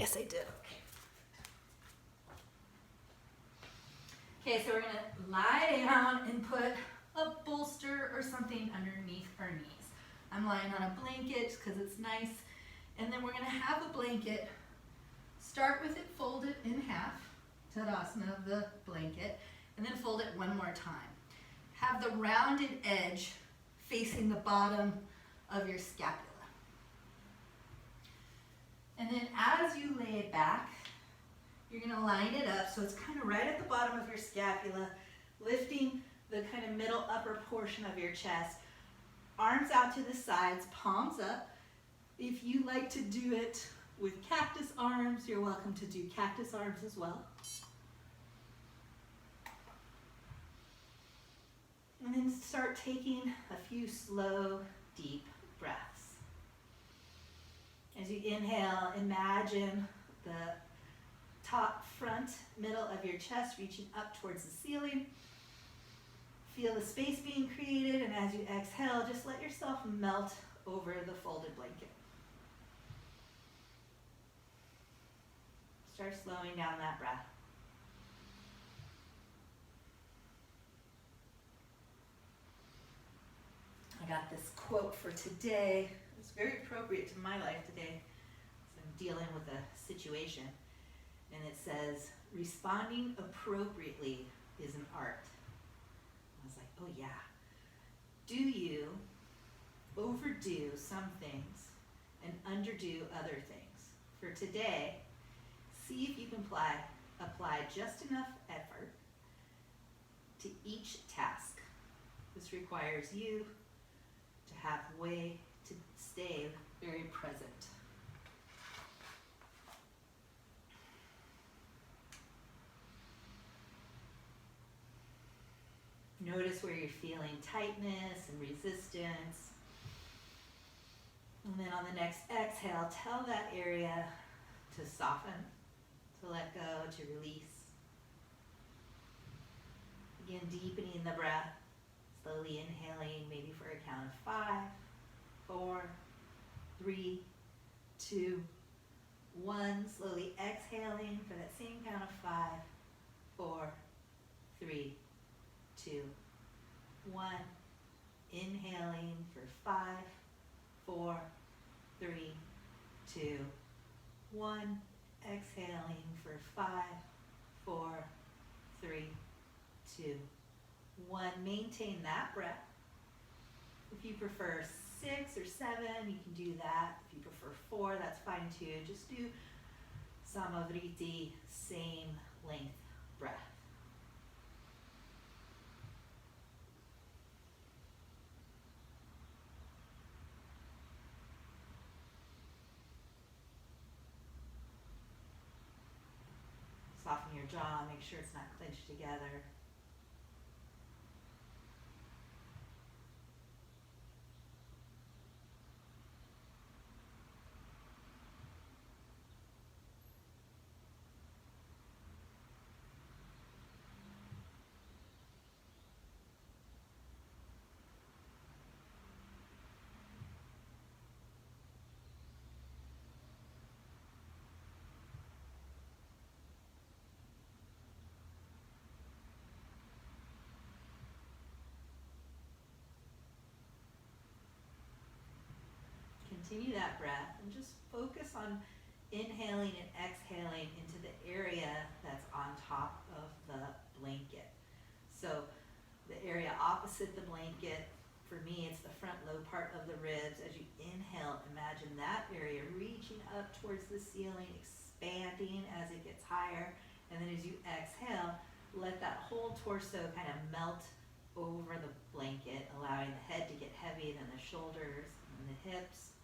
Yes, I did. Okay, so we're gonna lie down and put a bolster or something underneath our knees. I'm lying on a blanket because it's nice. And then we're gonna have a blanket. Start with it folded in half, Tadasana of the blanket, and then fold it one more time. Have the rounded edge facing the bottom of your scapula. And then as you lay it back, you're gonna line it up so it's kind of right at the bottom of your scapula, lifting the kind of middle upper portion of your chest. Arms out to the sides, palms up. If you like to do it with cactus arms, you're welcome to do cactus arms as well. And then start taking a few slow, deep breaths. As you inhale, imagine the top, front, middle of your chest reaching up towards the ceiling. Feel the space being created, and as you exhale, just let yourself melt over the folded blanket. Start slowing down that breath. I got this quote for today. It's very appropriate to my life today. So I'm dealing with a situation. And it says, responding appropriately is an art. I was like, oh yeah. Do you overdo some things and underdo other things? For today, see if you can apply just enough effort to each task. This requires you to have way to stay very present. Notice where you're feeling tightness and resistance. And then on the next exhale, tell that area to soften, to let go, to release. Again, deepening the breath, slowly inhaling, maybe for a count of 5, 4, 3, 2, 1. Slowly exhaling for that same count of 5, 4, 3, 2, 1. Inhaling for 5, 4, 3, 2, 1. Exhaling for 5, 4, 3, 2, 1. Maintain that breath. If you prefer 6 or 7, you can do that. If you prefer 4, that's fine too. Just do Samavriti, same length breath. Soften your jaw, make sure it's not clenched together. Continue that breath and just focus on inhaling and exhaling into the area that's on top of the blanket. So the area opposite the blanket, for me, it's the front low part of the ribs. As you inhale, imagine that area reaching up towards the ceiling, expanding as it gets higher. And then as you exhale, let that whole torso kind of melt over the blanket, allowing the head to get heavy, then the shoulders and the hips.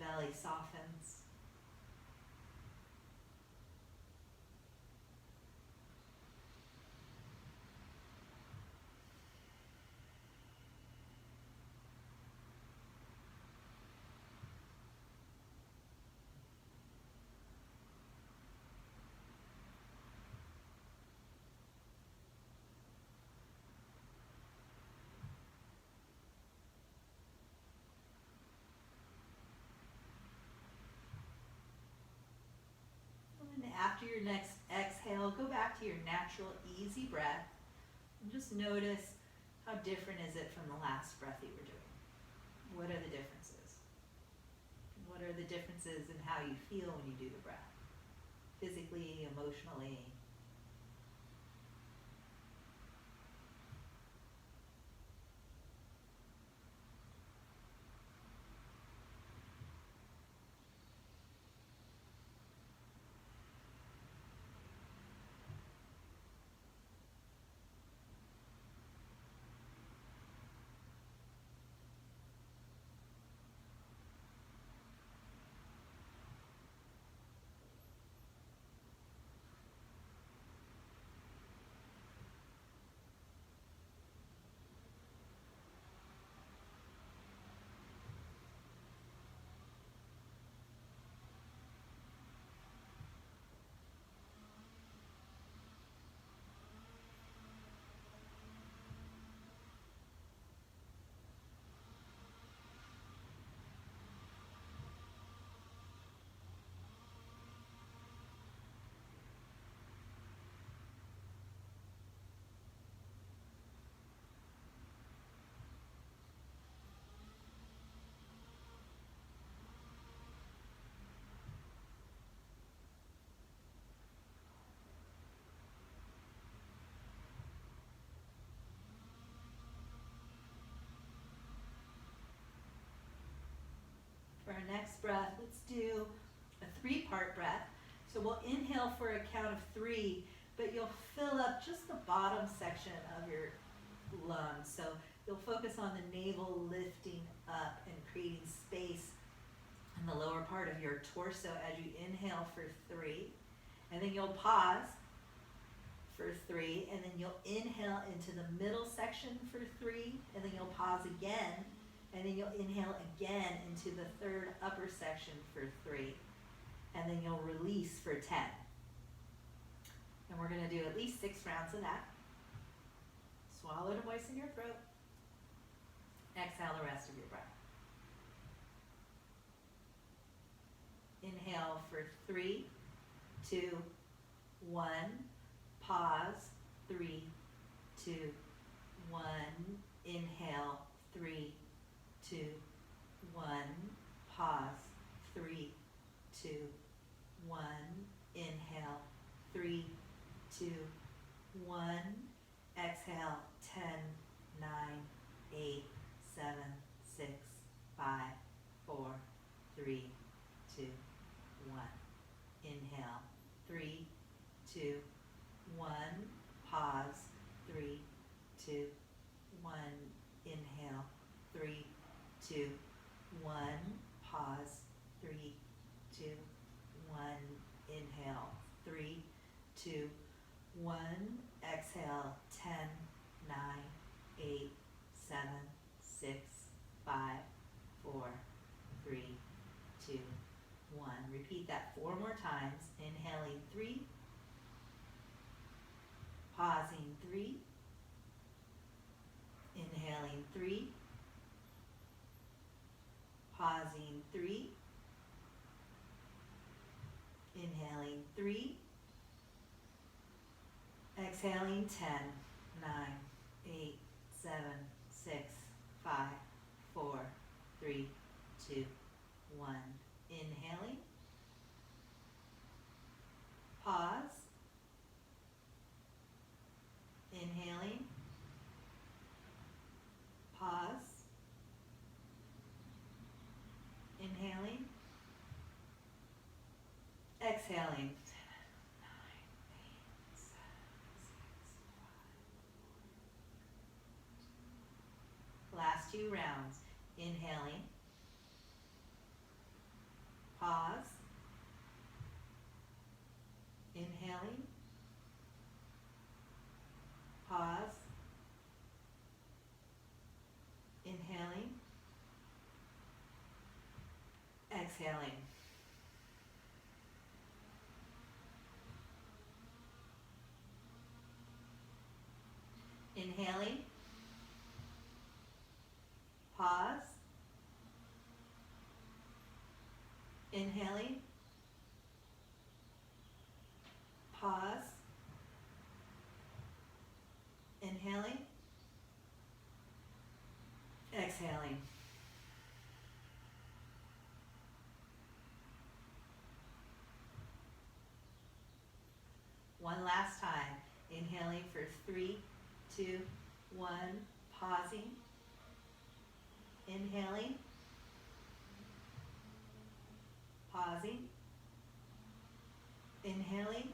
Belly softens. your next exhale, go back to your natural, easy breath. And just notice how different is it from the last breath you were doing. What are the differences? What are the differences in how you feel when you do the breath? Physically, emotionally. For our next breath, let's do a 3-part breath. So we'll inhale for a count of 3, but you'll fill up just the bottom section of your lungs. So you'll focus on the navel lifting up and creating space in the lower part of your torso as you inhale for 3. And then you'll pause for 3, and then you'll inhale into the middle section for 3, and then you'll pause again. And then you'll inhale again into the third upper section for 3. And then you'll release for 10. And we're going to do at least 6 rounds of that. Swallow to moisten your throat. Exhale the rest of your breath. Inhale for 3, 2, 1. Pause. 3, 2, 1. Inhale. 3, 2, 1. Pause. 3, 2, 1. Inhale. 3, 2, 1. Exhale. 10, 9, 8, 7, 6, 5, 4, 3, 2, 1. Inhale. 3, 2, 1. Pause. 3, 2, 1. Inhale. 3, 2, 1. Pause. 3, 2, 1. Inhale. 3, 2, 1. Exhale. 10, 9, 8, 7, 6, 5, 4, 3, 2, 1. Repeat that 4 more times. Inhaling 3. Pausing 3. Inhaling 3. Pausing 3. Inhaling 3. Exhaling 10, 9, 8, 7, 6, 5, 4, 3, 2, 1. Inhaling. Pause. Inhaling. Pause. Inhaling. Exhaling. 10, 9, 8, 7, 6, 5, 4. Last 2 rounds. Inhaling. Pause. Inhaling. Pause. Inhaling. Exhaling. Inhaling. Pause. Inhaling. exhaling. One last time. Inhaling for 3, 2, 1. Pausing. Inhaling. Pausing. Inhaling.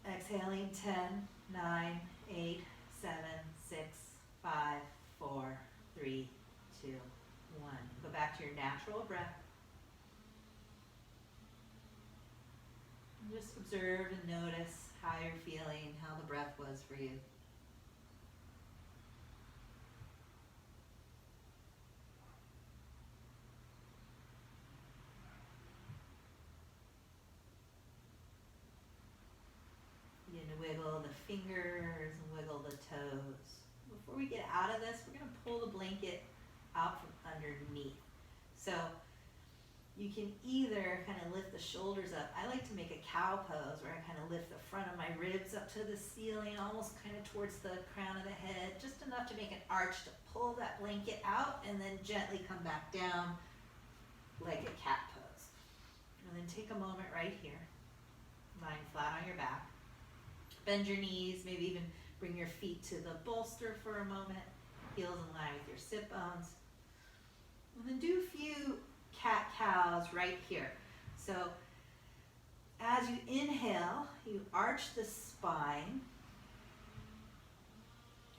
Exhaling. 10, 9, 8, 7, 6, 5, 4, 3, 2, 1. Go back to your natural breath. And just observe and notice how you're feeling, how the breath was for you. Begin to wiggle the fingers and wiggle the toes. Before we get out of this, we're going to pull the blanket out from underneath. So you can either kind of lift the shoulders up. I like to make a cow pose where I kind of lift the front of my ribs up to the ceiling, almost kind of towards the crown of the head, just enough to make an arch to pull that blanket out and then gently come back down like a cat pose. And then take a moment right here, lying flat on your back. Bend your knees, maybe even bring your feet to the bolster for a moment, heels in line with your sit bones. And then do a few cat-cows right here. So as you inhale, you arch the spine.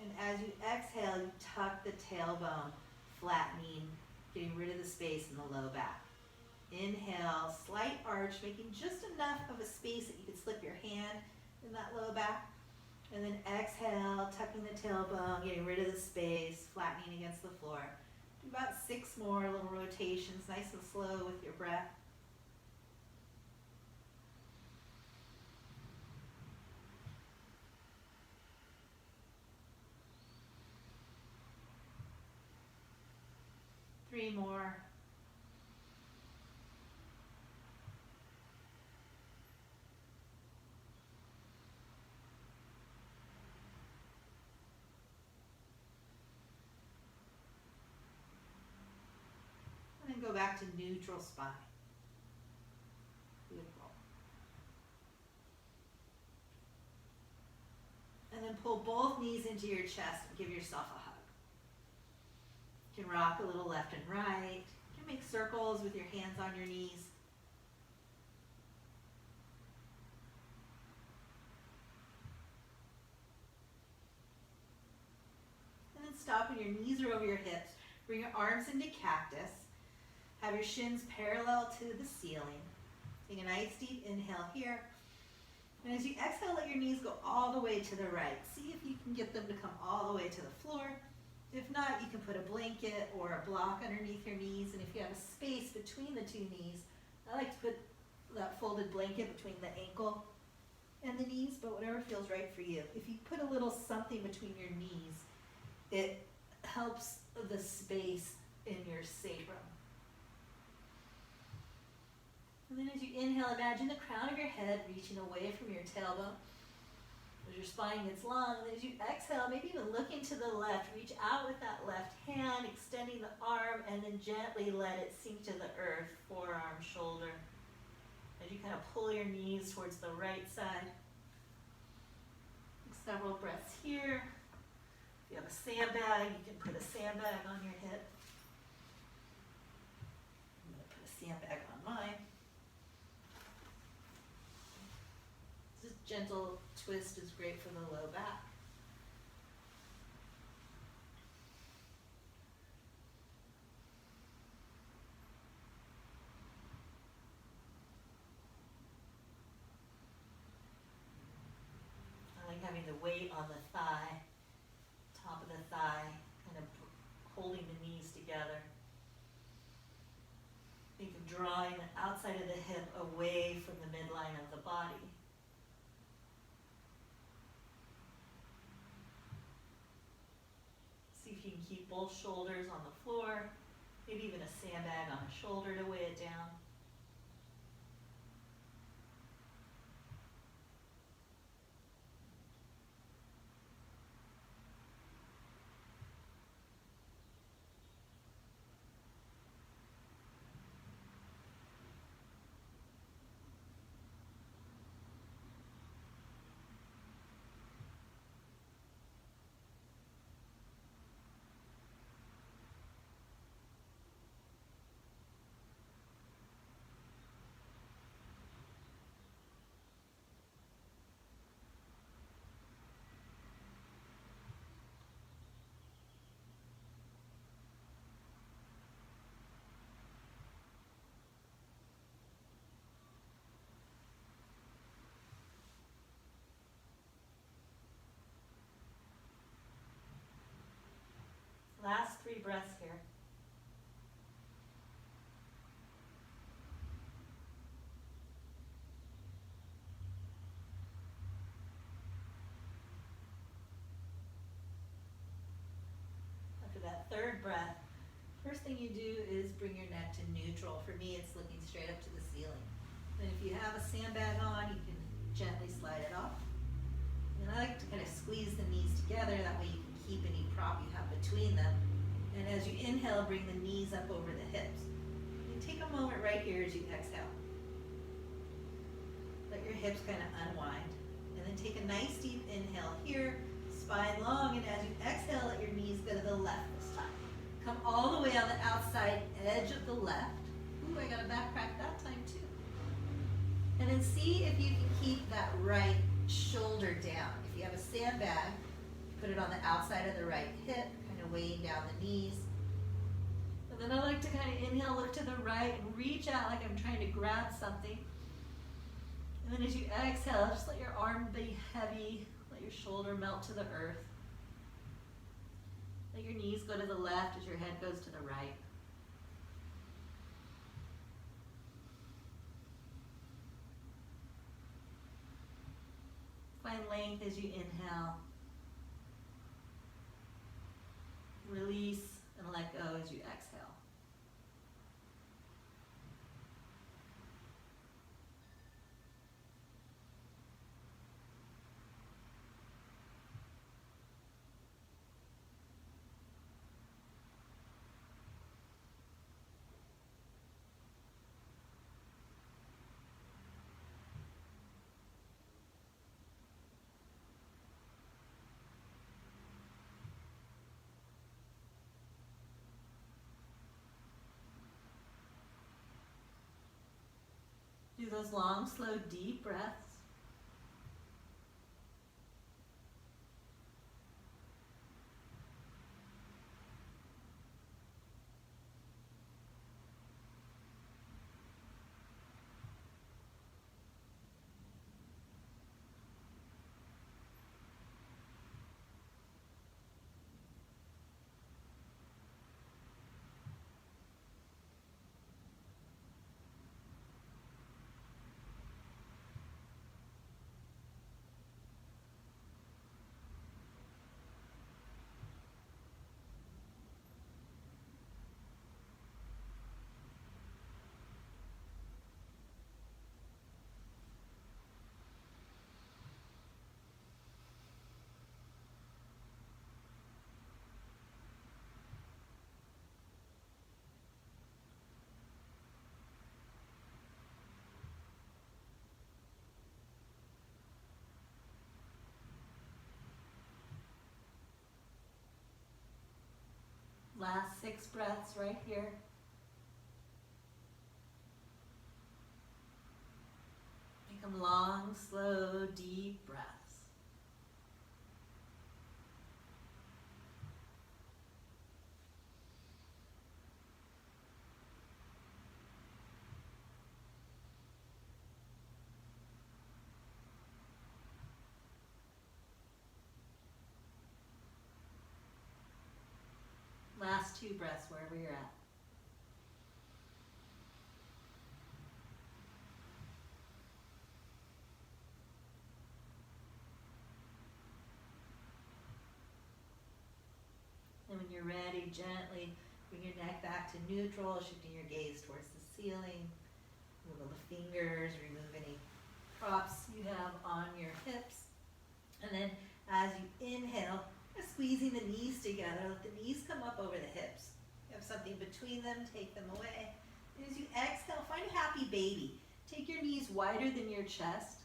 And as you exhale, you tuck the tailbone, flattening, getting rid of the space in the low back. Inhale, slight arch, making just enough of a space that you can slip your hand in that low back. And then exhale, tucking the tailbone, getting rid of the space, flattening against the floor. Do about 6 more little rotations, nice and slow with your breath. Three more. And then go back to neutral spine. Beautiful. And then pull both knees into your chest and give yourself a hug. You can rock a little left and right. You can make circles with your hands on your knees. And then stop when your knees are over your hips. Bring your arms into cactus. Have your shins parallel to the ceiling. Take a nice deep inhale here. And as you exhale, let your knees go all the way to the right. See if you can get them to come all the way to the floor. If not, you can put a blanket or a block underneath your knees. And if you have a space between the two knees, I like to put that folded blanket between the ankle and the knees, but whatever feels right for you. If you put a little something between your knees, it helps the space in your sacrum. And then as you inhale, imagine the crown of your head reaching away from your tailbone. As your spine gets long, and as you exhale, maybe even looking to the left, reach out with that left hand, extending the arm, and then gently let it sink to the earth, forearm, shoulder. As you kind of pull your knees towards the right side. Take several breaths here. If you have a sandbag, you can put a sandbag on your hip. I'm going to put a sandbag on mine. This gentle twist is great for the low back. I like having the weight on the thigh, top of the thigh, kind of holding the knees together. Think of drawing the outside of the hip away from the midline of the body. See if you can keep both shoulders on the floor, maybe even a sandbag on a shoulder to weigh it down. breaths here. After that third breath, first thing you do is bring your neck to neutral. For me, it's looking straight up to the ceiling. And if you have a sandbag on, you can gently slide it off. And I like to kind of squeeze the knees together, that way you can keep any prop you have between them. And as you inhale, bring the knees up over the hips. And take a moment right here as you exhale. Let your hips kind of unwind. And then take a nice deep inhale here, spine long, and as you exhale, let your knees go to the left this time. Come all the way on the outside edge of the left. Ooh, I got a back crack that time too. And then see if you can keep that right shoulder down. If you have a sandbag, put it on the outside of the right hip, kind of weighing down the knees. And then I like to kind of inhale, look to the right, and reach out like I'm trying to grab something. And then as you exhale, just let your arm be heavy, let your shoulder melt to the earth. Let your knees go to the left as your head goes to the right. Find length as you inhale. Release and let go as you exhale. Do those long, slow, deep breaths. Last 6 breaths right here. Make them long, slow, deep breaths. Last 2 breaths wherever you're at. And when you're ready, gently bring your neck back to neutral, shifting your gaze towards the ceiling. Wiggle the fingers, remove any props you have on your hips. And then as you inhale, squeezing the knees together, let the knees come up over the hips. You have something between them, take them away. And as you exhale, find a happy baby. Take your knees wider than your chest.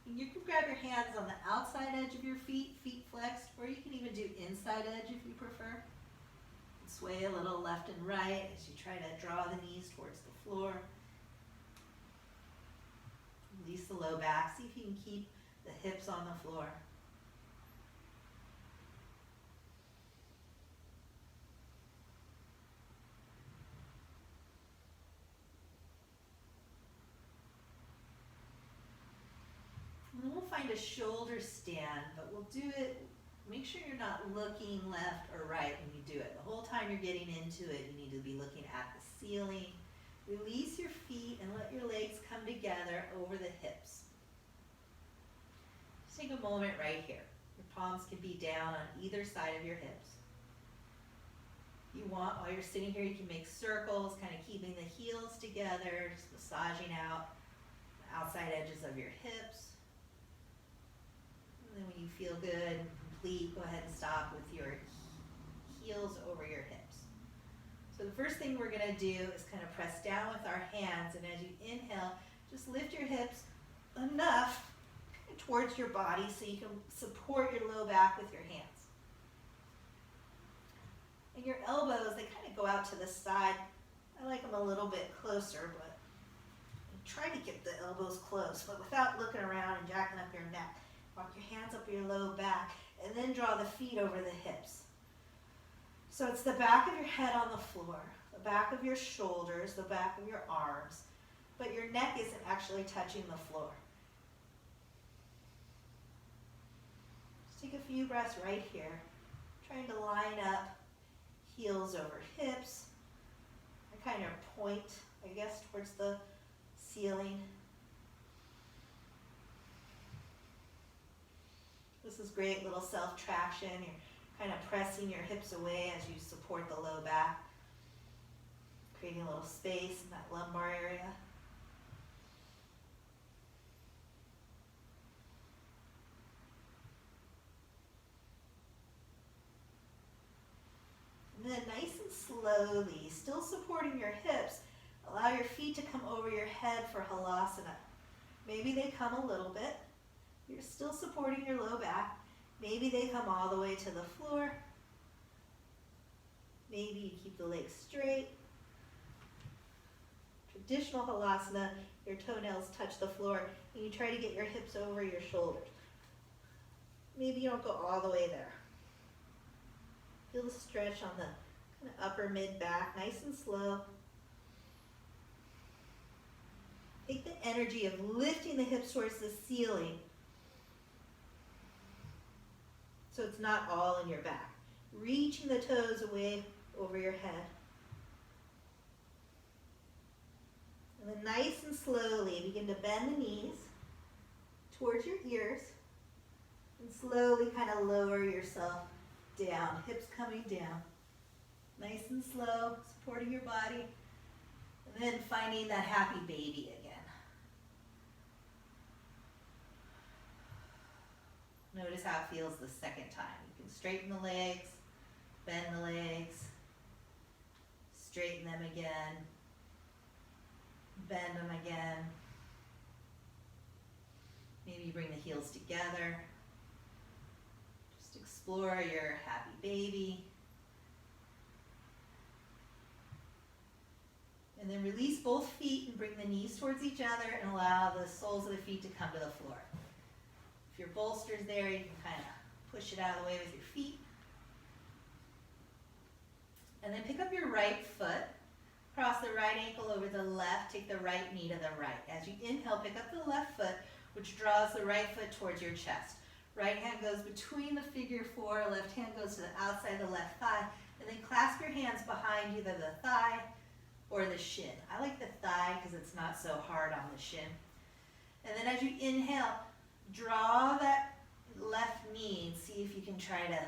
And you can grab your hands on the outside edge of your feet, feet flexed, or you can even do inside edge if you prefer. Sway a little left and right as you try to draw the knees towards the floor. Release the low back. See if you can keep the hips on the floor. And then we'll find a shoulder stand, but we'll do it Make sure you're not looking left or right when you do it. The whole time you're getting into it, you need to be looking at the ceiling. Release your feet and let your legs come together over the hips. Just take a moment right here. Your palms can be down on either side of your hips. If you want, while you're sitting here, you can make circles, kind of keeping the heels together, just massaging out the outside edges of your hips. And then when you feel good and complete, go ahead and stop with your heels over your hips. So the first thing we're going to do is kind of press down with our hands, and as you inhale, just lift your hips enough towards your body so you can support your low back with your hands. And your elbows, they kind of go out to the side. I like them a little bit closer, but try to get the elbows close, but without looking around and jacking up your neck. Walk your hands up your low back, and then draw the feet over the hips. So it's the back of your head on the floor, the back of your shoulders, the back of your arms, but your neck isn't actually touching the floor. Just take a few breaths right here, trying to line up heels over hips. I kind of point, I guess, towards the ceiling. This is great little self-traction. You're kind of pressing your hips away as you support the low back, creating a little space in that lumbar area. And then nice and slowly, still supporting your hips, allow your feet to come over your head for Halasana. Maybe they come a little bit. You're still supporting your low back. Maybe they come all the way to the floor. Maybe you keep the legs straight. Traditional Halasana, your toenails touch the floor, and you try to get your hips over your shoulders. Maybe you don't go all the way there. Feel the stretch on the kind of upper mid back, nice and slow. Take the energy of lifting the hips towards the ceiling so it's not all in your back. Reaching the toes away over your head. And then nice and slowly begin to bend the knees towards your ears and slowly kind of lower yourself down, hips coming down. Nice and slow, supporting your body. And then finding that happy baby again. Notice how it feels the second time. You can straighten the legs, bend the legs, straighten them again, bend them again. Maybe you bring the heels together. Just explore your happy baby. And then release both feet and bring the knees towards each other and allow the soles of the feet to come to the floor. If your bolster's there, you can kind of push it out of the way with your feet. And then pick up your right foot, cross the right ankle over the left, take the right knee to the right. As you inhale, pick up the left foot, which draws the right foot towards your chest. Right hand goes between the figure four, left hand goes to the outside of the left thigh, and then clasp your hands behind either the thigh or the shin. I like the thigh because it's not so hard on the shin. And then as you inhale, draw that left knee and see if you can try to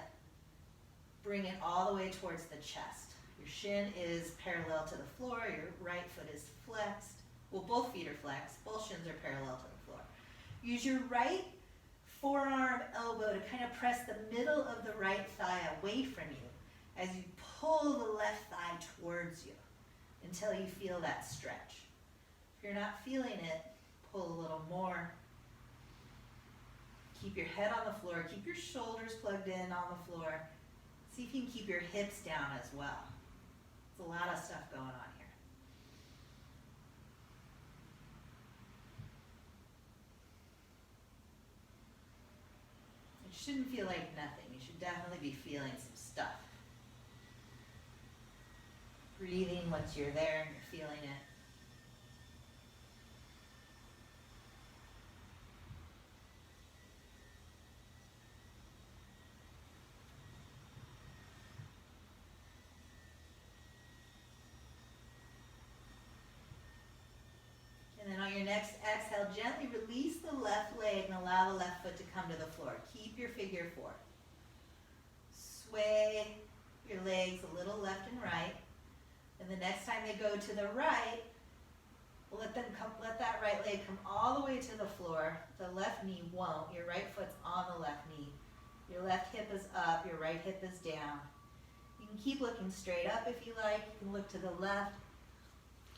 bring it all the way towards the chest. Your shin is parallel to the floor, your right foot is flexed. Well, both feet are flexed, both shins are parallel to the floor. Use your right forearm elbow to kind of press the middle of the right thigh away from you as you pull the left thigh towards you until you feel that stretch. If you're not feeling it, pull a little more. Keep your head on the floor, keep your shoulders plugged in on the floor. See if you can keep your hips down as well. There's a lot of stuff going on here. It shouldn't feel like nothing. You should definitely be feeling some stuff. Breathing once you're there and you're feeling it. sway your legs a little left and right. And the next time they go to the right, let that right leg come all the way to the floor. The left knee won't. Your right foot's on the left knee. Your left hip is up, your right hip is down. You can keep looking straight up if you like. You can look to the left.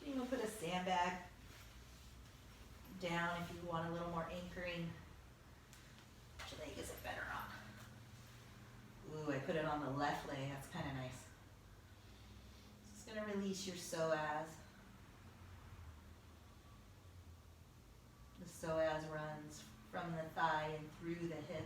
You can put a sandbag down if you want a little more anchoring. Which leg is it better on? Ooh, I put it on the left leg. That's kind of nice. It's going to release your psoas. The psoas runs from the thigh and through the hip.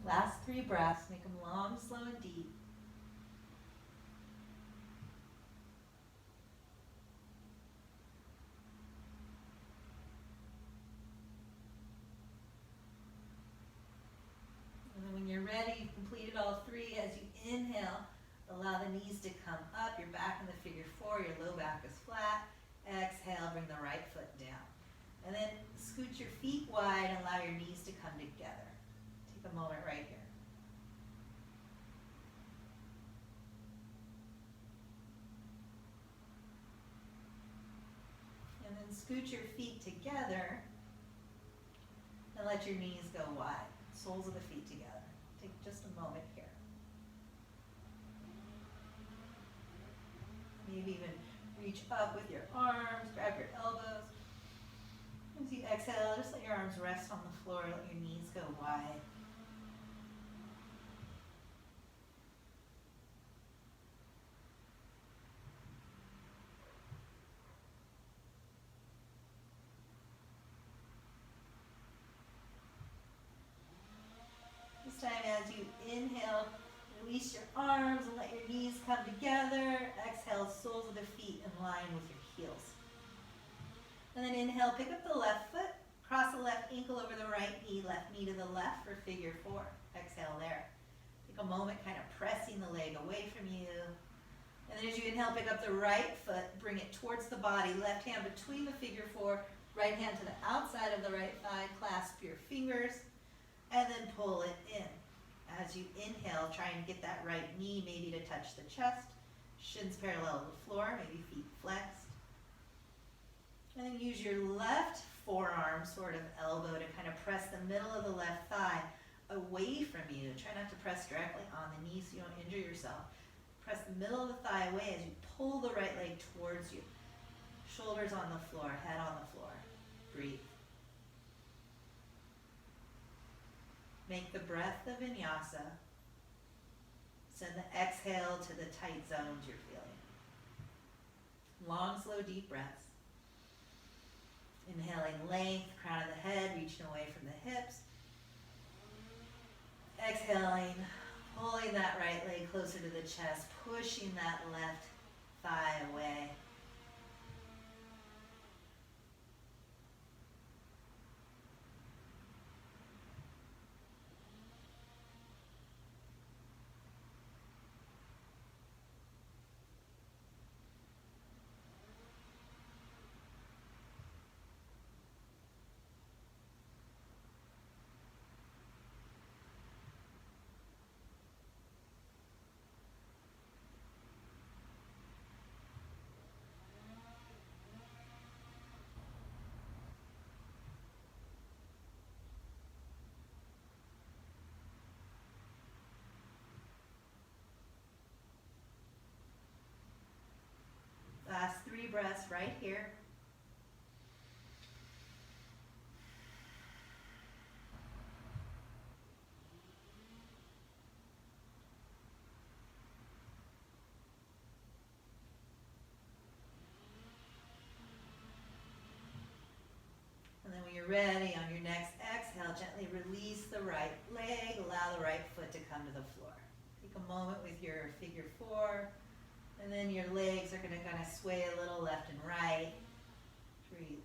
Last 3 breaths, make them long, slow, and deep. And then when you're ready, you've completed all 3. As you inhale, allow the knees to come up, your back in the figure 4, your low back is flat. Exhale, bring the right foot down. And then scoot your feet wide and allow your knees to come together. Take a moment right here. And then scoot your feet together and let your knees go wide. Soles of the feet together. Take just a moment here. Maybe even reach up with your arms, grab your elbows. As you exhale, just let your arms rest on the floor, let your knees go wide. This time as you inhale, release your arms and let your knees come together. Exhale, soles of the feet in line with your heels. And then inhale, pick up the left foot, cross the left ankle over the right knee to the left for figure 4. Exhale there. Take a moment kind of pressing the leg away from you. And then as you inhale, pick up the right foot, bring it towards the body, left hand between the figure 4, right hand to the outside of the right thigh, clasp your fingers, and then pull it in. As you inhale, try and get that right knee maybe to touch the chest, shins parallel to the floor, maybe feet flexed. And then use your left forearm, sort of elbow, to kind of press the middle of the left thigh away from you. Try not to press directly on the knee so you don't injure yourself. Press the middle of the thigh away as you pull the right leg towards you. Shoulders on the floor, head on the floor. Breathe. Make the breath of vinyasa. Send the exhale to the tight zones you're feeling. Long, slow, deep breaths. Inhaling length, crown of the head, reaching away from the hips. Exhaling, pulling that right leg closer to the chest, pushing that left thigh away. you're ready, on your next exhale, gently release the right leg, allow the right foot to come to the floor. Take a moment with your figure four, and then your legs are gonna kind of sway a little left and right.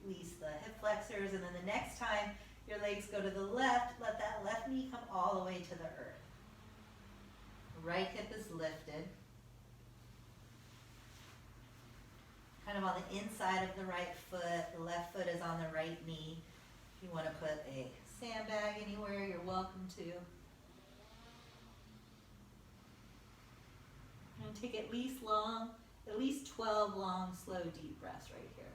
Release the hip flexors, and then the next time your legs go to the left, let that left knee come all the way to the earth. Right hip is lifted. Kind of on the inside of the right foot, the left foot is on the right knee. If you want to put a sandbag anywhere, you're welcome to. And take at least 12 long, slow, deep breaths right here.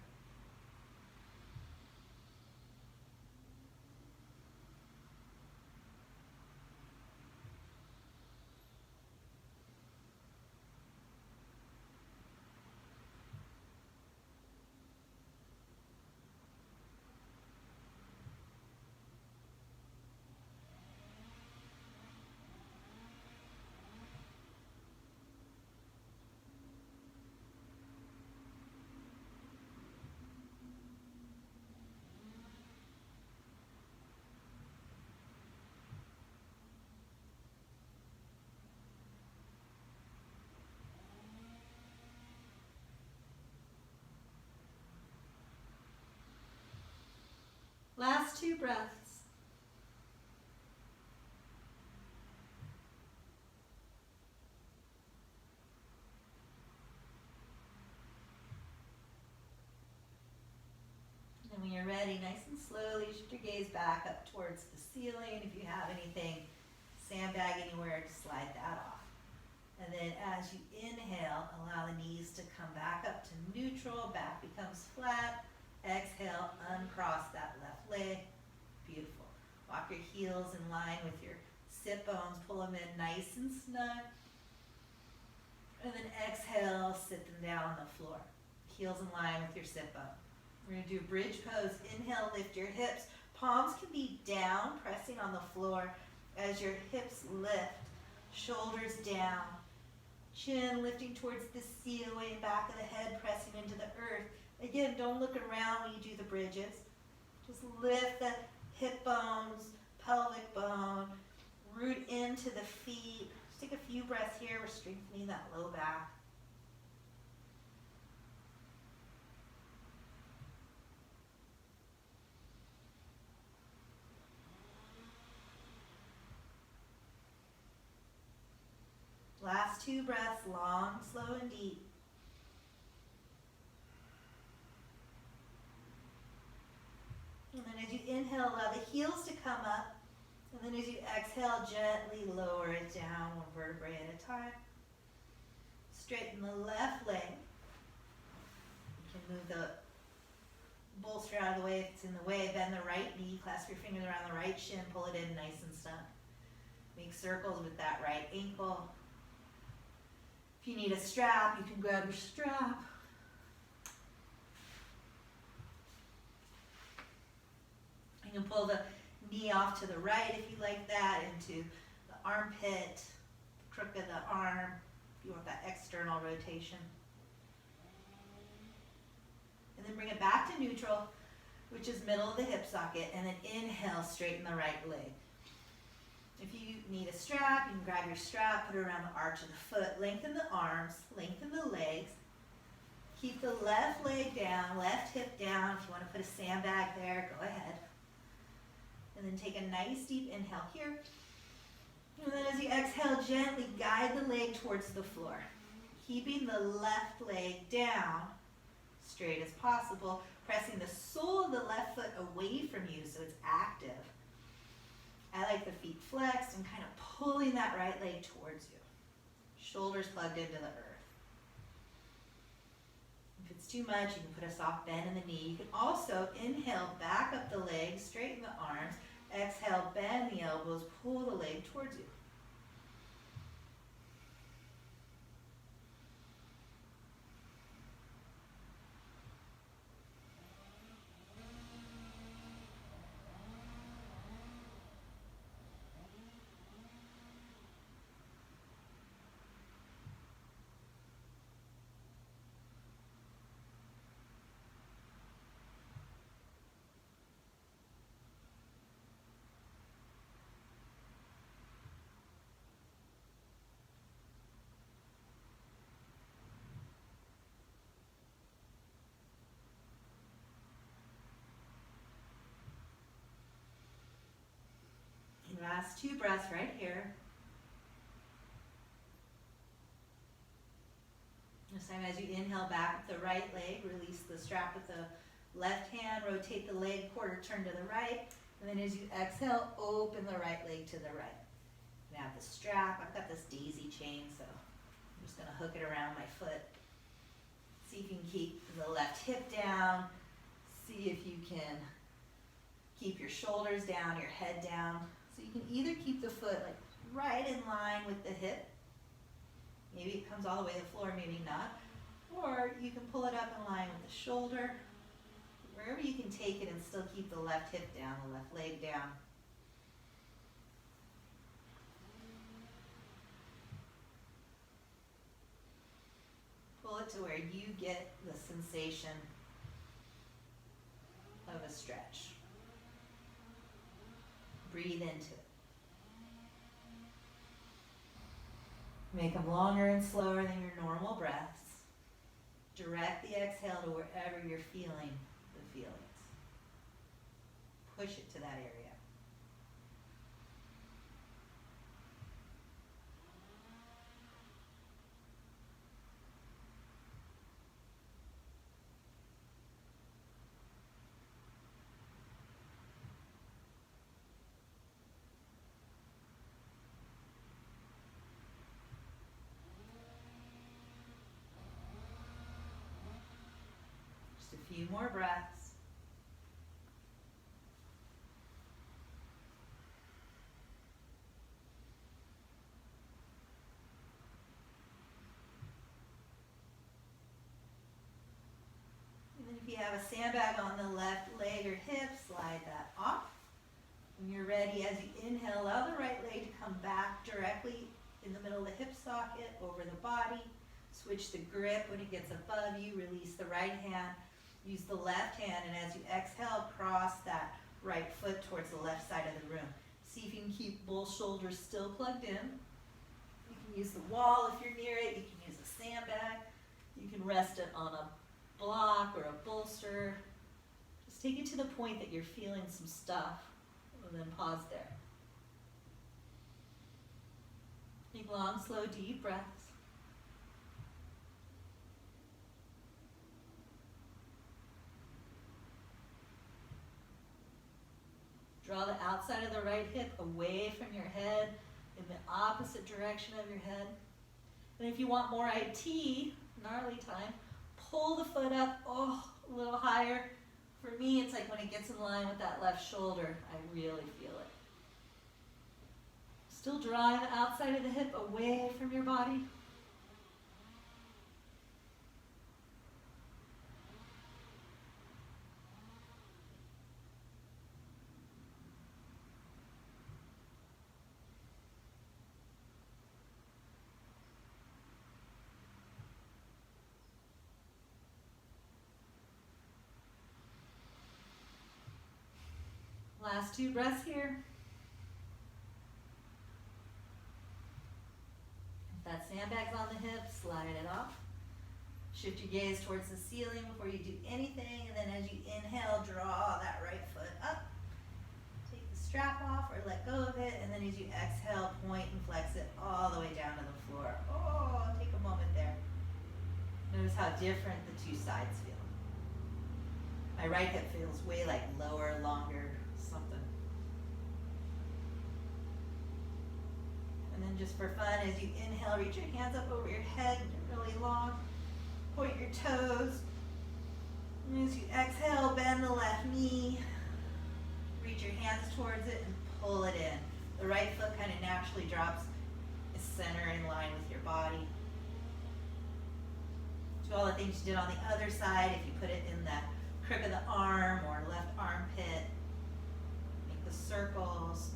Last 2 breaths. And when you're ready, nice and slowly, shift your gaze back up towards the ceiling. If you have anything, sandbag anywhere, just slide that off. And then as you inhale, allow the knees to come back up to neutral, back becomes flat. Exhale, uncross that left leg. Beautiful. Walk your heels in line with your sit bones, pull them in nice and snug. And then exhale, sit them down on the floor. Heels in line with your sit bone. We're gonna do bridge pose. Inhale, lift your hips. Palms can be down, pressing on the floor as your hips lift. Shoulders down. Chin lifting towards the ceiling, back of the head pressing into the earth. Again, don't look around when you do the bridges. Just lift the hip bones, pelvic bone, root into the feet. Just take a few breaths here. We're strengthening that low back. Last 2 breaths, long, slow, and deep. And then as you inhale, allow the heels to come up. And then as you exhale, gently lower it down 1 vertebrae at a time. Straighten the left leg. You can move the bolster out of the way if it's in the way. Bend the right knee, clasp your fingers around the right shin, pull it in nice and snug. Make circles with that right ankle. If you need a strap, you can grab your strap. You can pull the knee off to the right if you like that, into the armpit, the crook of the arm, if you want that external rotation. And then bring it back to neutral, which is middle of the hip socket, and then inhale, straighten the right leg. If you need a strap, you can grab your strap, put it around the arch of the foot, lengthen the arms, lengthen the legs. Keep the left leg down, left hip down. If you want to put a sandbag there, go ahead. And then take a nice deep inhale here. And then as you exhale, gently guide the leg towards the floor. Keeping the left leg down, straight as possible, pressing the sole of the left foot away from you so it's active. I like the feet flexed and kind of pulling that right leg towards you. Shoulders plugged into the earth. If it's too much, you can put a soft bend in the knee. You can also inhale, back up the legs, straighten the arms. Exhale, bend the elbows, pull the leg towards you. Last 2 breaths right here. This time as you inhale back with the right leg, release the strap with the left hand, rotate the leg, quarter turn to the right, and then as you exhale, open the right leg to the right. I have the strap, I've got this daisy chain, so I'm just gonna hook it around my foot. See if you can keep the left hip down, see if you can keep your shoulders down, your head down. So you can either keep the foot like right in line with the hip, maybe it comes all the way to the floor, maybe not, or you can pull it up in line with the shoulder, wherever you can take it and still keep the left hip down, the left leg down. Pull it to where you get the sensation of a stretch. Breathe into it. Make them longer and slower than your normal breaths. Direct the exhale to wherever you're feeling the feelings. Push it to that area. Just a few more breaths. And then if you have a sandbag on the left leg or hip, slide that off. When you're ready, as you inhale, allow the right leg to come back directly in the middle of the hip socket, over the body. Switch the grip. When it gets above you, release the right hand. Use the left hand, and as you exhale, cross that right foot towards the left side of the room. See if you can keep both shoulders still plugged in. You can use the wall if you're near it. You can use a sandbag. You can rest it on a block or a bolster. Just take it to the point that you're feeling some stuff, and then pause there. Take long, slow, deep breaths. Draw the outside of the right hip away from your head in the opposite direction of your head. And if you want more IT, gnarly time, pull the foot up, a little higher. For me, it's like when it gets in line with that left shoulder, I really feel it. Still drawing the outside of the hip away from your body. Last 2 breaths here. If that sandbag's on the hip, slide it off. Shift your gaze towards the ceiling before you do anything, and then as you inhale, draw that right foot up. Take the strap off or let go of it, and then as you exhale, point and flex it all the way down to the floor. Take a moment there. Notice how different the 2 sides feel. My right hip feels way like lower, longer, something. And then just for fun, as you inhale, reach your hands up over your head, really long. Point your toes. And as you exhale, bend the left knee. Reach your hands towards it and pull it in. The right foot kind of naturally drops center in line with your body. Do all the things you did on the other side. If you put it in the crook of the arm or left armpit, make the circles.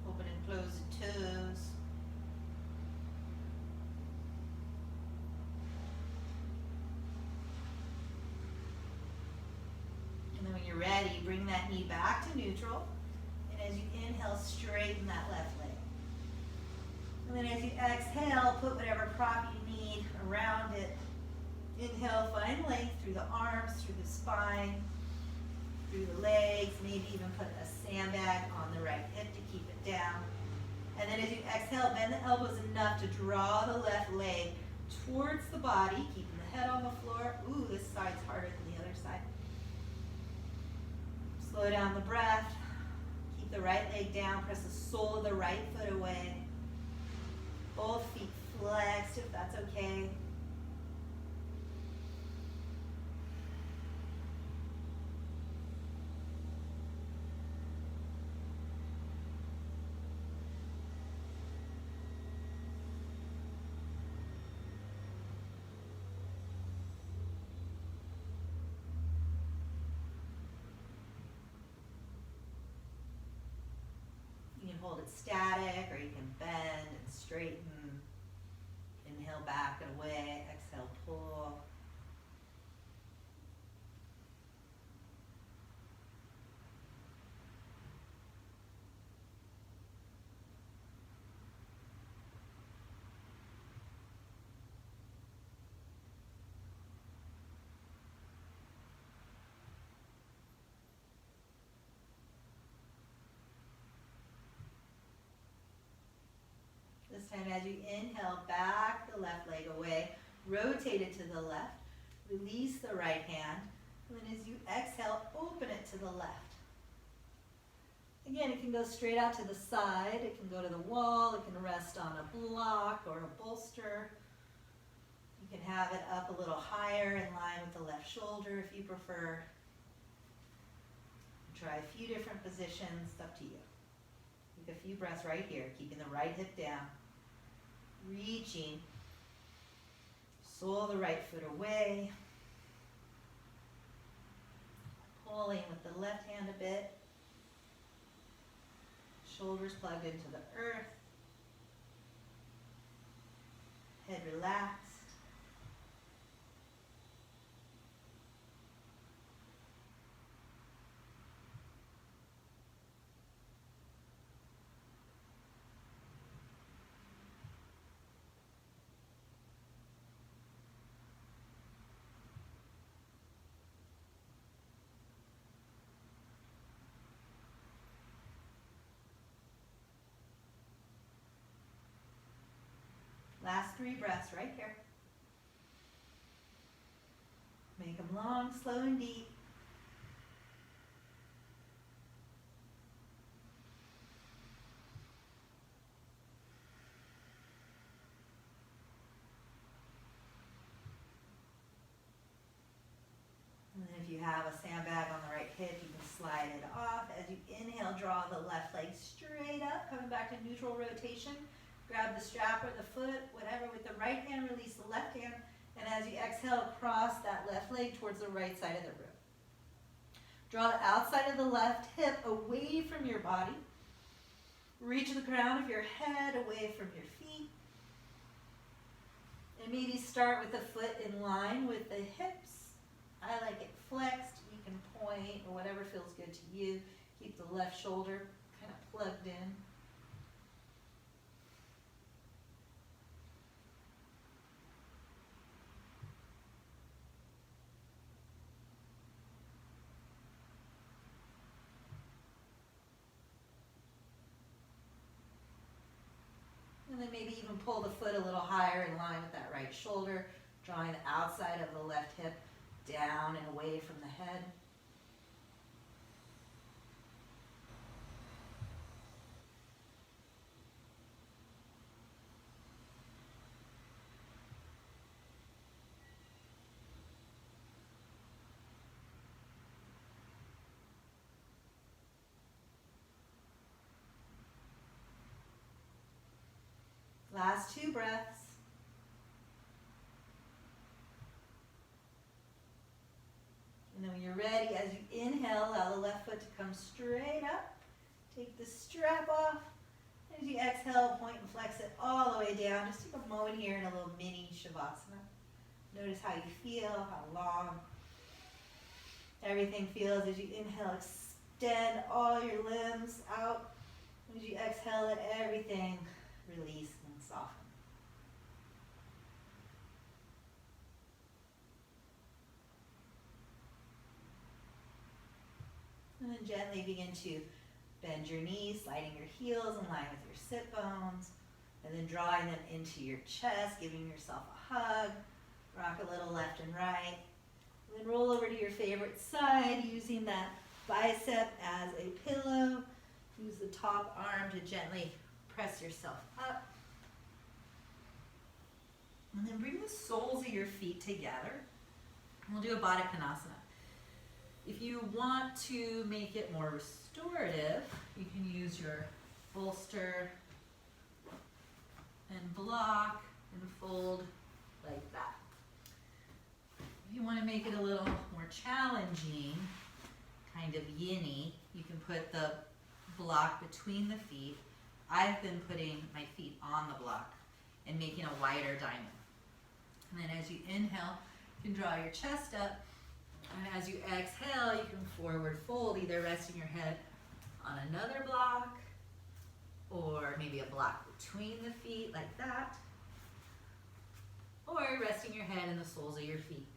Open and close the toes. And then when you're ready, bring that knee back to neutral. And as you inhale, straighten that left leg. And then as you exhale, put whatever prop you need around it. Inhale, find length through the arms, through the spine. through the legs, maybe even put a sandbag on the right hip to keep it down. And then as you exhale, bend the elbows enough to draw the left leg towards the body, keeping the head on the floor. Ooh, this side's harder than the other side. Slow down the breath. Keep the right leg down. Press the sole of the right foot away. Both feet flexed if that's okay. You can hold it static, or you can bend and straighten. Inhale back and away, exhale pull. This time as you inhale, back the left leg away, rotate it to the left, release the right hand, and then as you exhale, open it to the left. Again, it can go straight out to the side, it can go to the wall, it can rest on a block or a bolster. You can have it up a little higher in line with the left shoulder if you prefer. Try a few different positions, it's up to you. Take a few breaths right here, keeping the right hip down. Reaching, sole of the right foot away, pulling with the left hand a bit, shoulders plugged into the earth, head relaxed. Last 3 breaths right here. Make them long, slow, and deep. And then if you have a sandbag on the right hip, you can slide it off. As you inhale, draw the left leg straight up, coming back to neutral rotation. Grab the strap or the foot, whatever, with the right hand, release the left hand. And as you exhale, cross that left leg towards the right side of the room. Draw the outside of the left hip away from your body. Reach the crown of your head away from your feet. And maybe start with the foot in line with the hips. I like it flexed. You can point or whatever feels good to you. Keep the left shoulder kind of plugged in. And then maybe even pull the foot a little higher in line with that right shoulder, drawing the outside of the left hip down and away from the head. Last 2 breaths. And then when you're ready, as you inhale, allow the left foot to come straight up. Take the strap off. As you exhale, point and flex it all the way down. Just take a moment here in a little mini Shavasana. Notice how you feel, how long everything feels. As you inhale, extend all your limbs out. As you exhale, let everything release and soften. And then gently begin to bend your knees, sliding your heels in line with your sit bones. And then drawing them into your chest, giving yourself a hug. Rock a little left and right. And then roll over to your favorite side, using that bicep as a pillow. Use the top arm to gently press yourself up. And then bring the soles of your feet together. And we'll do a Baddha Konasana. If you want to make it more restorative, you can use your bolster and block and fold like that. If you want to make it a little more challenging, kind of yin-y, you can put the block between the feet. I've been putting my feet on the block and making a wider diamond. And then as you inhale, you can draw your chest up. And as you exhale, you can forward fold, either resting your head on another block or maybe a block between the feet like that, or resting your head in the soles of your feet.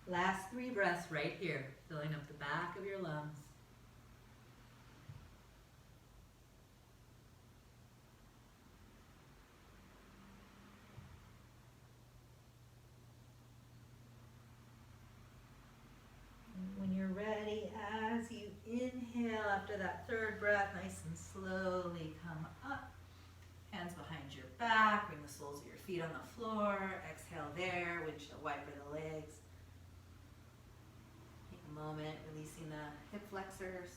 Last 3 breaths right here, filling up the back of your lungs. And when you're ready, as you inhale after that 3rd breath, nice and slowly come up. Hands behind your back, bring the soles of your feet on the floor. Exhale there, windshield wiper the legs. Moment, releasing the hip flexors.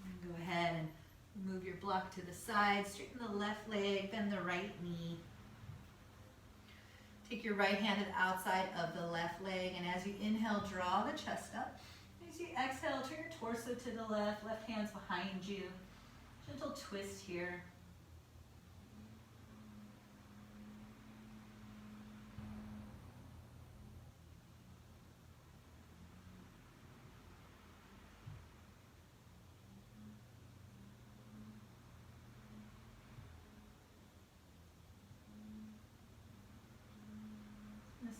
And go ahead and move your block to the side, straighten the left leg, bend the right knee. Take your right hand to the outside of the left leg, and as you inhale, draw the chest up. As you exhale, turn your torso to the left, left hand's behind you. Gentle twist here.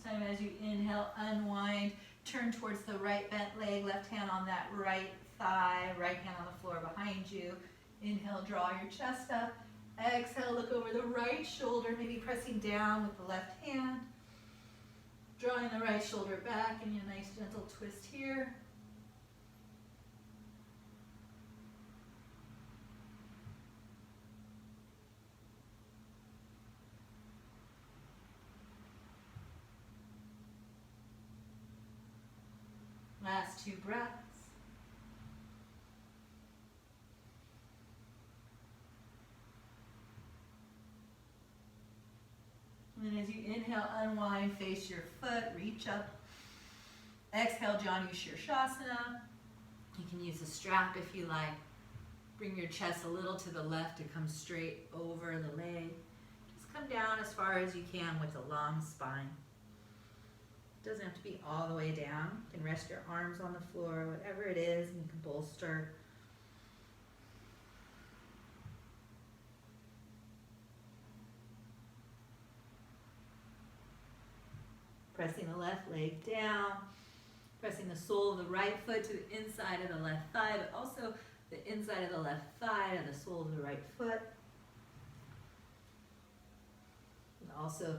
Time as you inhale, unwind, turn towards the right bent leg, left hand on that right thigh, right hand on the floor behind you. Inhale, draw your chest up. Exhale, look over the right shoulder, maybe pressing down with the left hand. Drawing the right shoulder back, and a nice gentle twist here. Last 2 breaths. Inhale, unwind, face your foot, reach up. Exhale, Janu Shirshasana. You can use a strap if you like. Bring your chest a little to the left to come straight over the leg. Just come down as far as you can with a long spine. It doesn't have to be all the way down. You can rest your arms on the floor, whatever it is, and you can bolster. Pressing the left leg down, pressing the sole of the right foot to the inside of the left thigh, but also the inside of the left thigh and the sole of the right foot. And also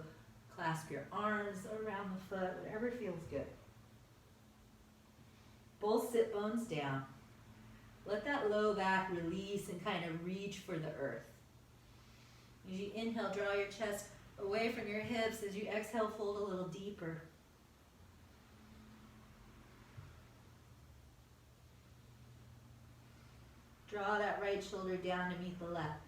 clasp your arms around the foot, whatever feels good. Both sit bones down. Let that low back release and kind of reach for the earth. As you inhale, draw your chest away from your hips. As you exhale, fold a little deeper. Draw that right shoulder down to meet the left.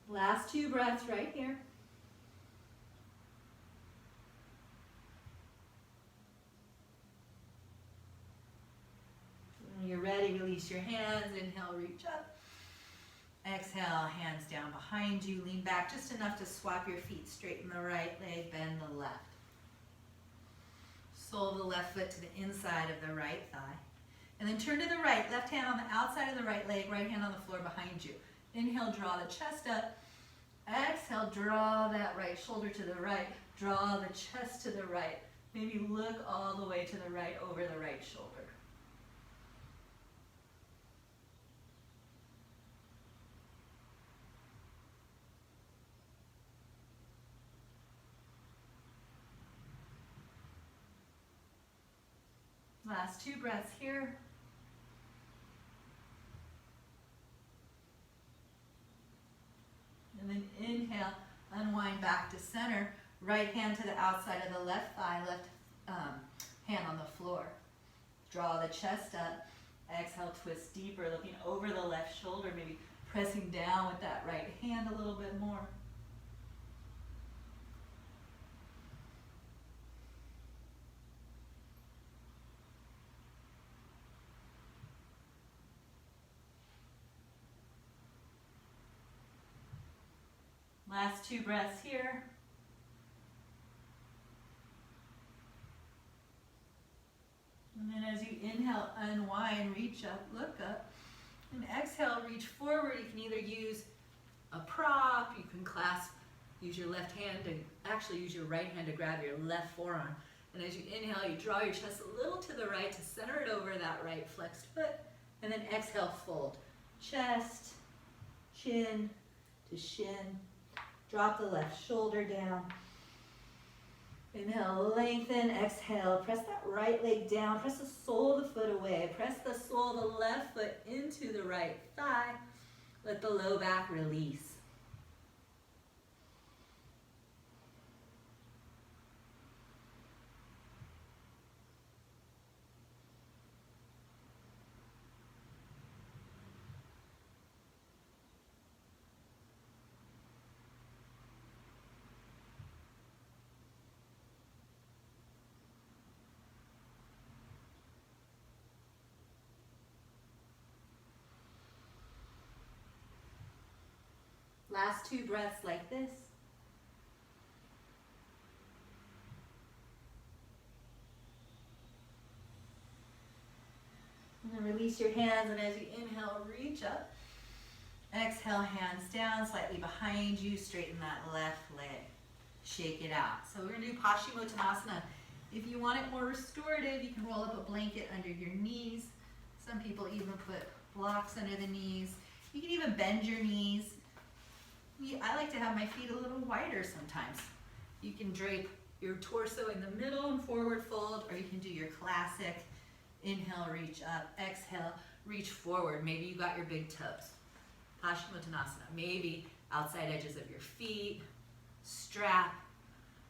Last 2 breaths right here. When you're ready, release your hands. Inhale, reach up. Exhale, hands down behind you. Lean back just enough to swap your feet. Straighten the right leg, bend the left. Sole of the left foot to the inside of the right thigh. And then turn to the right. Left hand on the outside of the right leg, right hand on the floor behind you. Inhale, draw the chest up. Exhale, draw that right shoulder to the right. Draw the chest to the right. Maybe look all the way to the right over the right shoulder. Last 2 breaths here. And then inhale, unwind back to center. Right hand to the outside of the left thigh, left hand on the floor. Draw the chest up. Exhale, twist deeper, looking over the left shoulder, maybe pressing down with that right hand a little bit more. Last 2 breaths here. And then as you inhale, unwind, reach up, look up. And exhale, reach forward. You can either use a prop, you can clasp, use your left hand and actually use your right hand to grab your left forearm. And as you inhale, you draw your chest a little to the right to center it over that right flexed foot. And then exhale, fold. Chest, chin to shin. Drop the left shoulder down. Inhale, lengthen. Exhale, press that right leg down. Press the sole of the foot away. Press the sole of the left foot into the right thigh. Let the low back release. Last 2 breaths like this. And then release your hands, and as you inhale, reach up. Exhale, hands down, slightly behind you. Straighten that left leg. Shake it out. So we're going to do Paschimottanasana. If you want it more restorative, you can roll up a blanket under your knees. Some people even put blocks under the knees. You can even bend your knees. I like to have my feet a little wider sometimes. You can drape your torso in the middle and forward fold, or you can do your classic inhale, reach up, exhale, reach forward. Maybe you got your big toes. Paschimottanasana. Maybe outside edges of your feet, strap.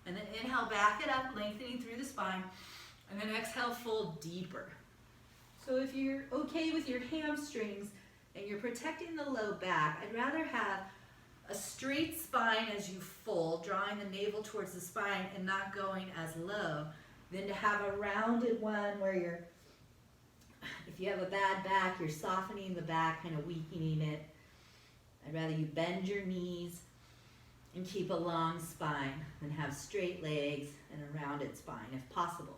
And then inhale, back it up, lengthening through the spine. And then exhale, fold deeper. So if you're okay with your hamstrings and you're protecting the low back, I'd rather have a straight spine as you fold, drawing the navel towards the spine and not going as low, than to have a rounded one where you're, if you have a bad back, you're softening the back, kind of weakening it. I'd rather you bend your knees and keep a long spine than have straight legs and a rounded spine, if possible.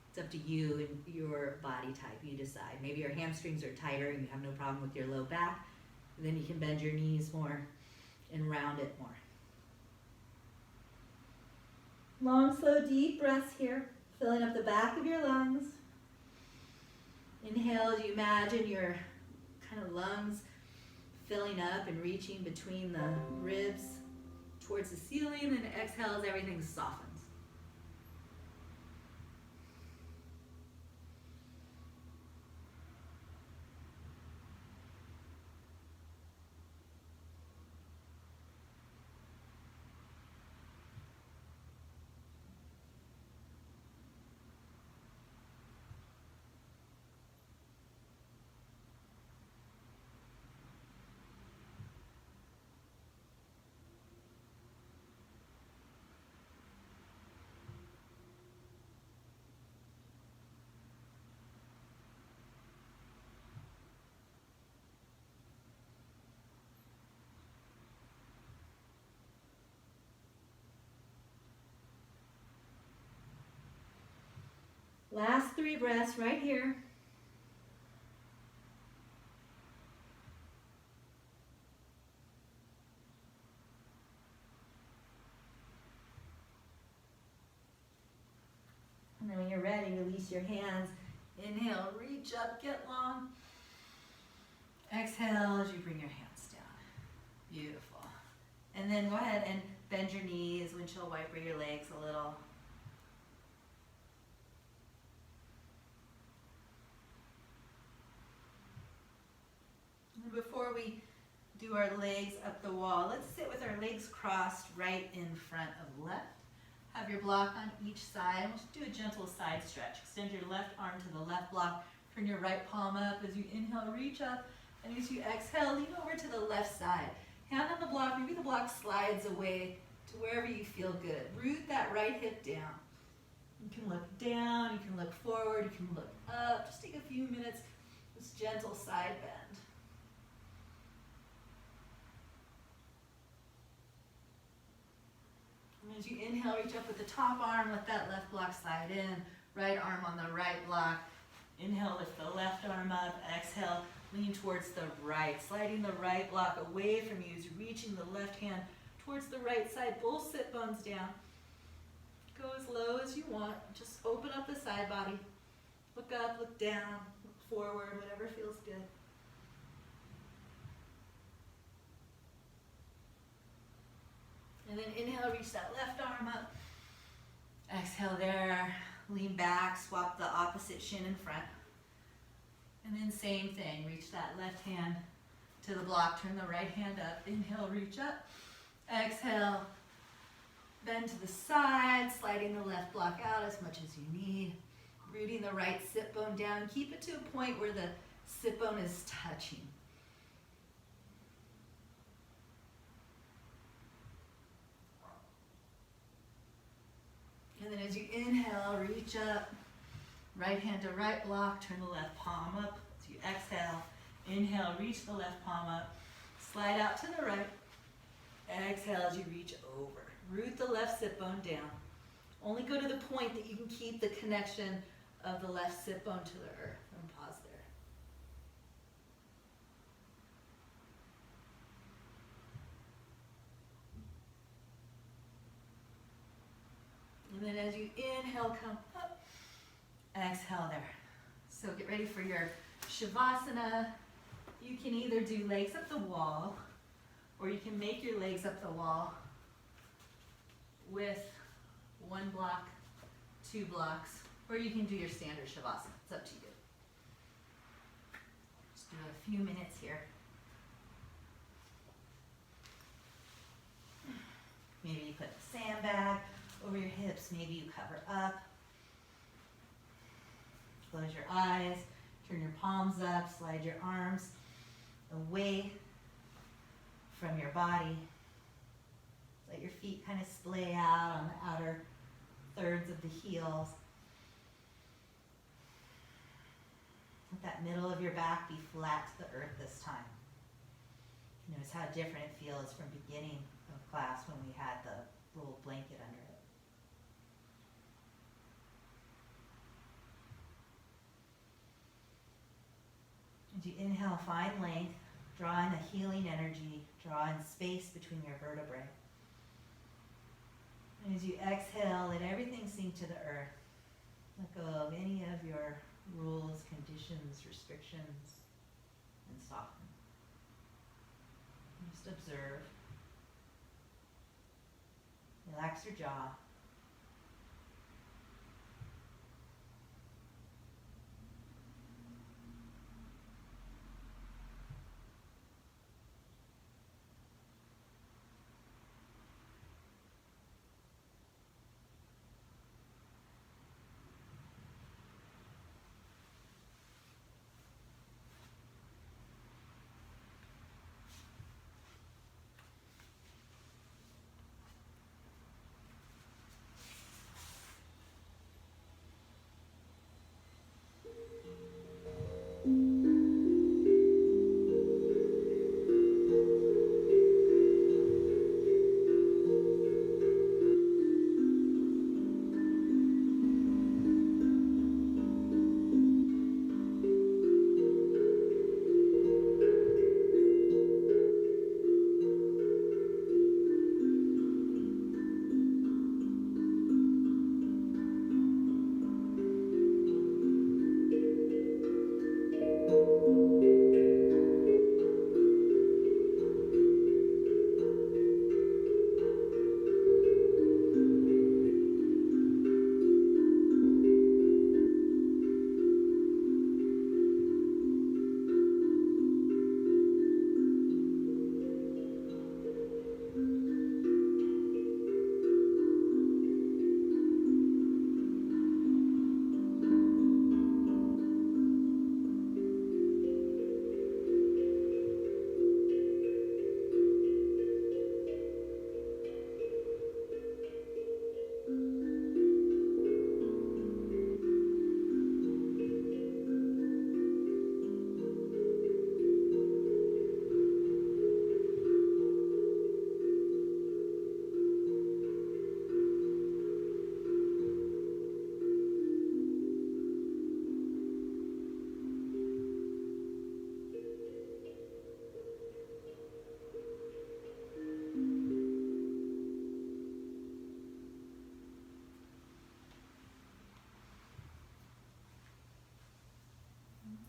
It's up to you and your body type. You decide. Maybe your hamstrings are tighter and you have no problem with your low back. Then you can bend your knees more and round it more. Long, slow, deep breaths here, filling up the back of your lungs. Inhale as you imagine your kind of lungs filling up and reaching between the ribs towards the ceiling, and exhale as everything softens. Last 3 breaths right here. And then when you're ready, release your hands. Inhale, reach up, get long. Exhale as you bring your hands down. Beautiful. And then go ahead and bend your knees, windshield wiper your legs a little. Before we do our legs up the wall, let's sit with our legs crossed right in front of left. Have your block on each side. We'll just do a gentle side stretch. Extend your left arm to the left block. Turn your right palm up as you inhale, reach up. And as you exhale, lean over to the left side. Hand on the block. Maybe the block slides away to wherever you feel good. Root that right hip down. You can look down. You can look forward. You can look up. Just take a few minutes. This gentle side bend. As you inhale, reach up with the top arm, let that left block slide in. Right arm on the right block. Inhale, lift the left arm up. Exhale, lean towards the right. Sliding the right block away from you as you're reaching the left hand towards the right side. Both sit bones down. Go as low as you want. Just open up the side body. Look up, look down, look forward, whatever feels good. And then inhale, reach that left arm up. Exhale there, lean back, swap the opposite shin in front. And then same thing, reach that left hand to the block, turn the right hand up. Inhale, reach up. Exhale, bend to the side, sliding the left block out as much as you need. Rooting the right sit bone down. Keep it to a point where the sit bone is touching. And then as you inhale, reach up, right hand to right block, turn the left palm up. As you exhale, inhale, reach the left palm up, slide out to the right. Exhale as you reach over. Root the left sit bone down. Only go to the point that you can keep the connection of the left sit bone to the earth. And pause there. And then as you inhale, come up. Exhale there. So get ready for your Shavasana. You can either do legs up the wall, or you can make your legs up the wall with 1 block, 2 blocks, or you can do your standard Shavasana. It's up to you. Just do a few minutes here. Maybe you put a sandbag over your hips, maybe you cover up. Close your eyes, turn your palms up, slide your arms away from your body. Let your feet kind of splay out on the outer thirds of the heels. Let that middle of your back be flat to the earth this time. Notice how different it feels from beginning of class when we had the rolled blanket under it. As you inhale, find length, draw in the healing energy, draw in space between your vertebrae. And as you exhale, let everything sink to the earth. Let go of any of your rules, conditions, restrictions, and soften. Just observe. Relax your jaw.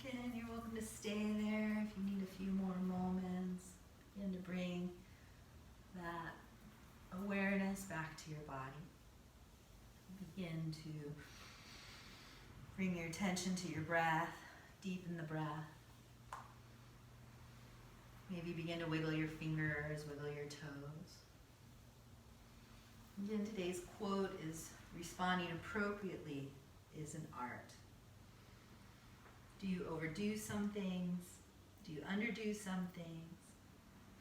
Again, you're welcome to stay there if you need a few more moments. Begin to bring that awareness back to your body. Begin to bring your attention to your breath. Deepen the breath. Maybe begin to wiggle your fingers, wiggle your toes. And then today's quote is, responding appropriately is an art. Do you overdo some things? Do you underdo some things?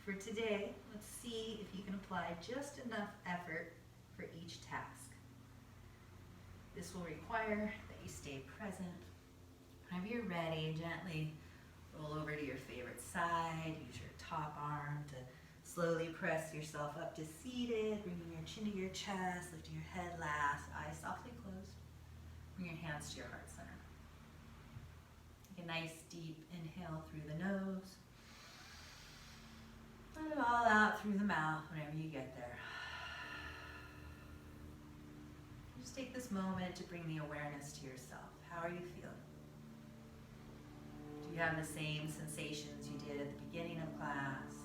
For today, let's see if you can apply just enough effort for each task. This will require that you stay present. Whenever you're ready, gently roll over to your favorite side. Use your top arm to slowly press yourself up to seated, bringing your chin to your chest, lifting your head last, eyes softly closed. Bring your hands to your heart center. Take a nice deep inhale through the nose. Let it all out through the mouth whenever you get there. Just take this moment to bring the awareness to yourself. How are you feeling? Do you have the same sensations you did at the beginning of class?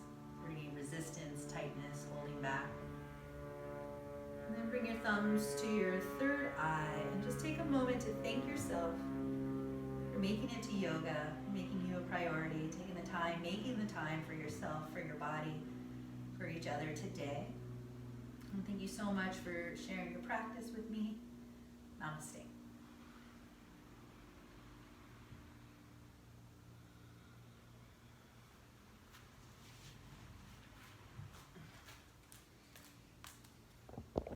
Bringing resistance, tightness, holding back. And then bring your thumbs to your third eye and just take a moment to thank yourself for making it to yoga, making you a priority, taking the time, making the time for yourself, for your body, for each other today. And thank you so much for sharing your practice with me. Namaste.